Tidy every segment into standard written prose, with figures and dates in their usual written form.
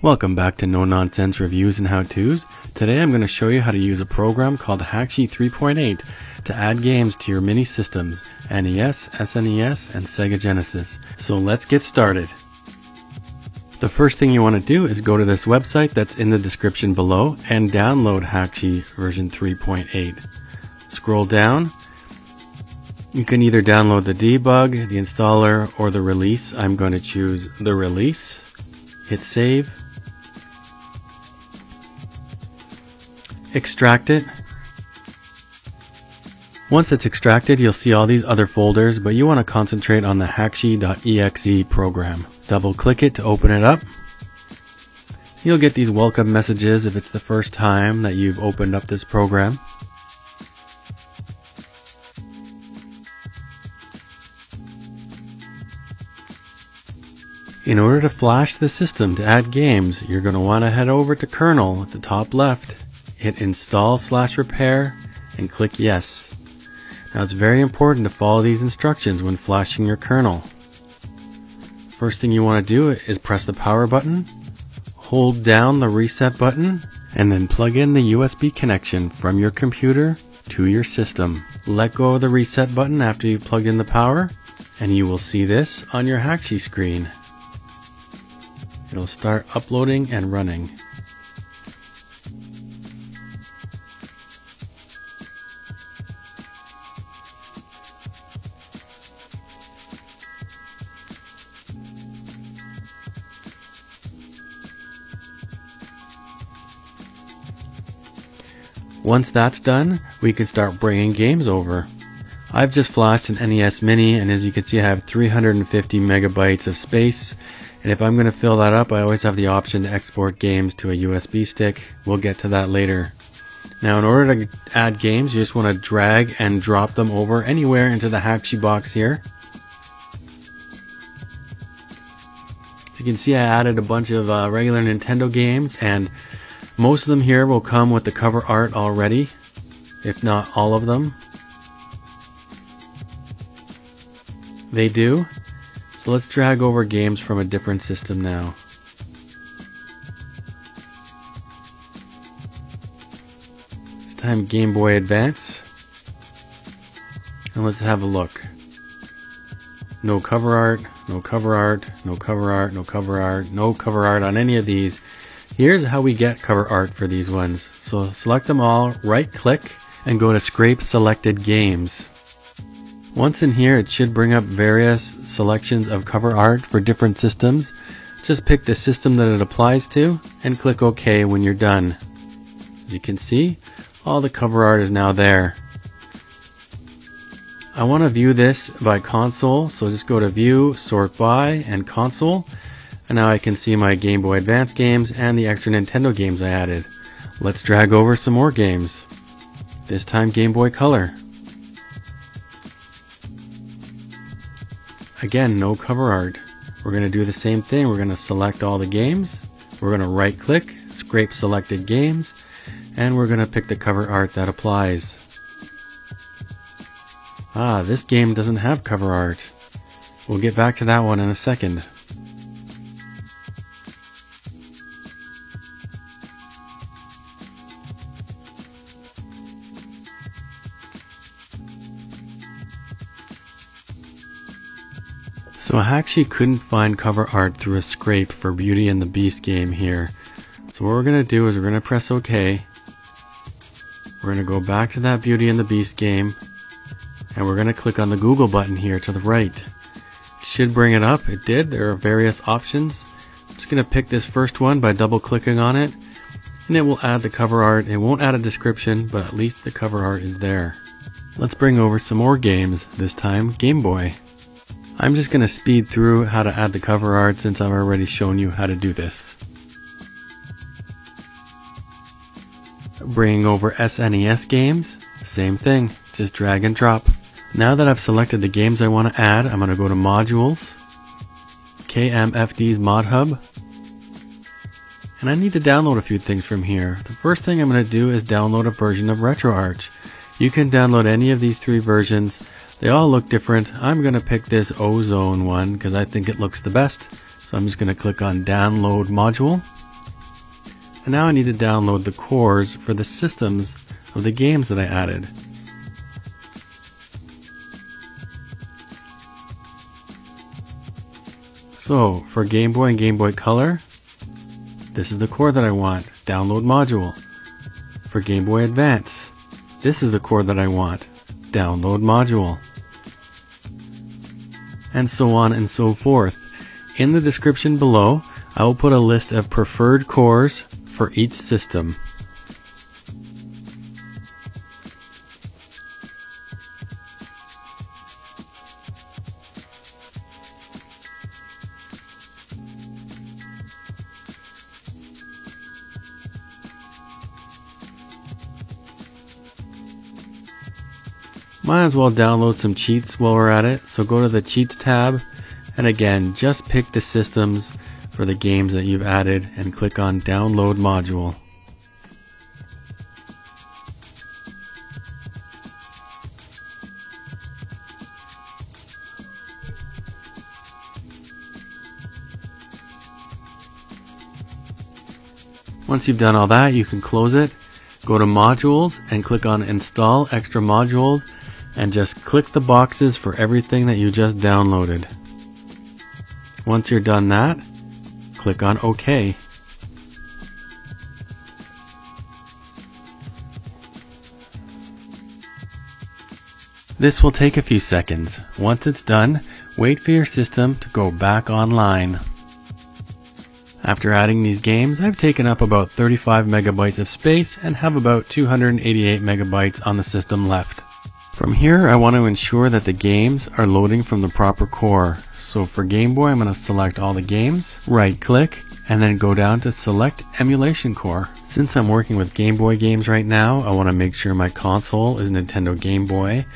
Welcome back to No Nonsense Reviews and How-Tos. Today I'm going to show you how to use a program called Hakchi 3.8 to add games to your mini systems, NES, SNES, and Sega Genesis. So let's get started. The first thing you want to do is go to this website that's in the description below and download Hakchi version 3.8. Scroll down. You can either download the debug, the installer, or the release. I'm going to choose the release. Hit save. Extract it. Once it's extracted, you'll see all these other folders, but you want to concentrate on the Hakchi.exe program. Double click it to open it up. You'll get these welcome messages if it's the first time that you've opened up this program. In order to flash the system to add games, you're going to want to head over to Kernel at the top left, hit install/repair, and click yes. Now it's very important to follow these instructions when flashing your kernel. First thing you want to do is press the power button, hold down the reset button, and then plug in the USB connection from your computer to your system. Let go of the reset button after you've plugged in the power, and you will see this on your Hakchi screen. It'll start uploading and running. Once that's done, we can start bringing games over. I've just flashed an NES Mini, and as you can see, I have 350 megabytes of space. And if I'm going to fill that up, I always have the option to export games to a USB stick. We'll get to that later. Now, in order to add games, you just want to drag and drop them over anywhere into the Hakchi box here. As you can see, I added a bunch of regular Nintendo games, and most of them here will come with the cover art already, if not all of them. They do. So let's drag over games from a different system now. This time Gameboy Advance. And let's have a look. No cover art, no cover art, no cover art, no cover art, no cover art on any of these. Here's how we get cover art for these ones. So select them all, right click, and go to Scrape Selected Games. Once in here, it should bring up various selections of cover art for different systems. Just pick the system that it applies to and click OK when you're done. As you can see, all the cover art is now there. I want to view this by console, so just go to View, Sort By, and Console. And now I can see my Game Boy Advance games and the extra Nintendo games I added. Let's drag over some more games. This time Game Boy Color. Again, no cover art. We're going to do the same thing. We're going to select all the games. We're going to right click, Scrape Selected Games, and we're going to pick the cover art that applies. This game doesn't have cover art. We'll get back to that one in a second. So Hakchi couldn't find cover art through a scrape for Beauty and the Beast game here. So what we're going to do is we're going to press OK. We're going to go back to that Beauty and the Beast game, and we're going to click on the Google button here to the right. It should bring it up. It did. There are various options. I'm just going to pick this first one by double clicking on it, and it will add the cover art. It won't add a description, but at least the cover art is there. Let's bring over some more games, this time Game Boy. I'm just going to speed through how to add the cover art since I've already shown you how to do this. Bringing over SNES games, same thing, just drag and drop. Now that I've selected the games I want to add, I'm going to go to Modules, KMFD's Mod Hub, and I need to download a few things from here. The first thing I'm going to do is download a version of RetroArch. You can download any of these three versions. They all look different. I'm going to pick this Ozone one because I think it looks the best. So I'm just going to click on Download Module. And now I need to download the cores for the systems of the games that I added. So for Game Boy and Game Boy Color, this is the core that I want. Download module. For Game Boy Advance, this is the core that I want. Download module. And so on and so forth. In the description below, I will put a list of preferred cores for each system. Might as well download some cheats while we're at it, so go to the Cheats tab, and again, just pick the systems for the games that you've added and click on Download Module. Once you've done all that, you can close it, go to Modules, and click on Install Extra Modules, and just click the boxes for everything that you just downloaded. Once you're done that, click on OK. This will take a few seconds. Once it's done, wait for your system to go back online. After adding these games, I've taken up about 35 megabytes of space and have about 288 megabytes on the system left. From here, I want to ensure that the games are loading from the proper core. So for Game Boy, I'm going to select all the games, right click, and then go down to Select Emulation Core. Since I'm working with Game Boy games right now, I want to make sure my console is Nintendo Game Boy,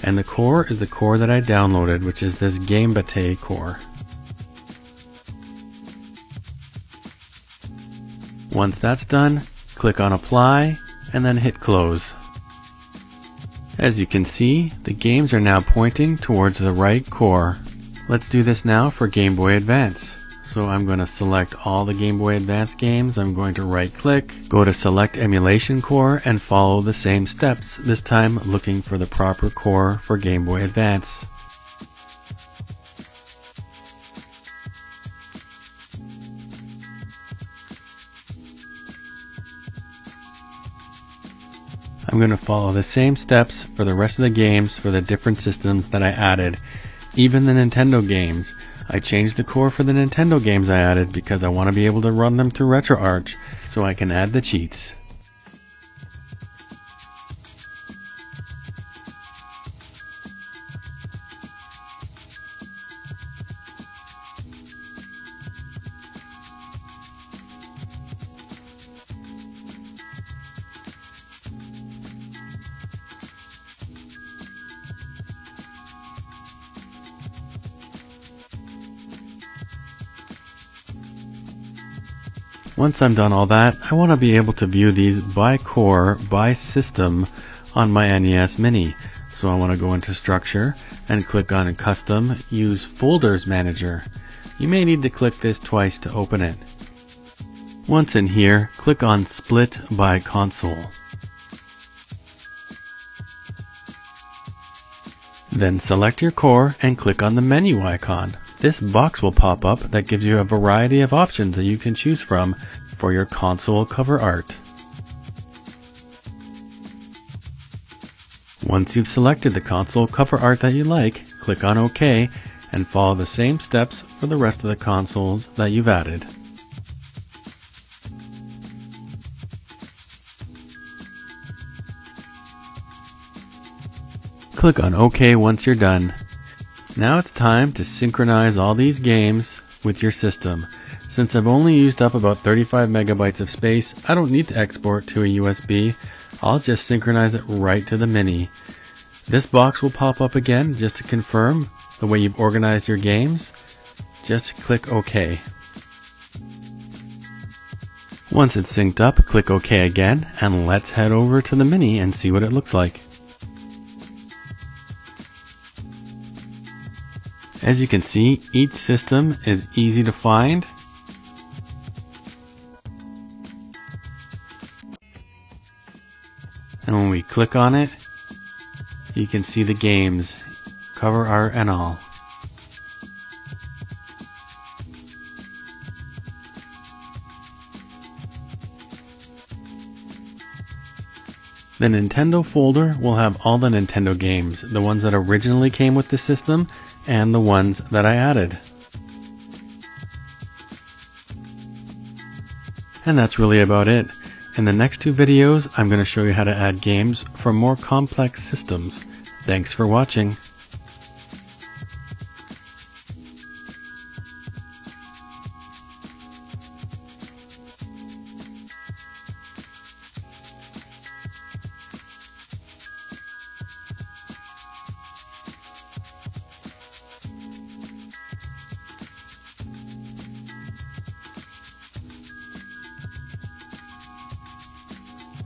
and the core is the core that I downloaded, which is this Gameboy core. Once that's done, click on Apply, and then hit Close. As you can see, the games are now pointing towards the right core. Let's do this now for Game Boy Advance. So I'm going to select all the Game Boy Advance games. I'm going to right click, go to Select Emulation Core, and follow the same steps, this time looking for the proper core for Game Boy Advance. I'm going to follow the same steps for the rest of the games for the different systems that I added. Even the Nintendo games. I changed the core for the Nintendo games I added because I want to be able to run them through RetroArch so I can add the cheats. Once I'm done all that, I want to be able to view these by core, by system on my NES Mini. So I want to go into Structure and click on Custom, Use Folders Manager. You may need to click this twice to open it. Once in here, click on Split by Console. Then select your core and click on the menu icon. This box will pop up that gives you a variety of options that you can choose from for your console cover art. Once you've selected the console cover art that you like, click on OK and follow the same steps for the rest of the consoles that you've added. Click on OK once you're done. Now it's time to synchronize all these games with your system. Since I've only used up about 35 megabytes of space, I don't need to export to a USB. I'll just synchronize it right to the Mini. This box will pop up again just to confirm the way you've organized your games. Just click OK. Once it's synced up, click OK again, and let's head over to the Mini and see what it looks like. As you can see, each system is easy to find. And when we click on it, you can see the games, cover art and all. The Nintendo folder will have all the Nintendo games, the ones that originally came with the system and the ones that I added. And that's really about it. In the next two videos, I'm going to show you how to add games for more complex systems. Thanks for watching.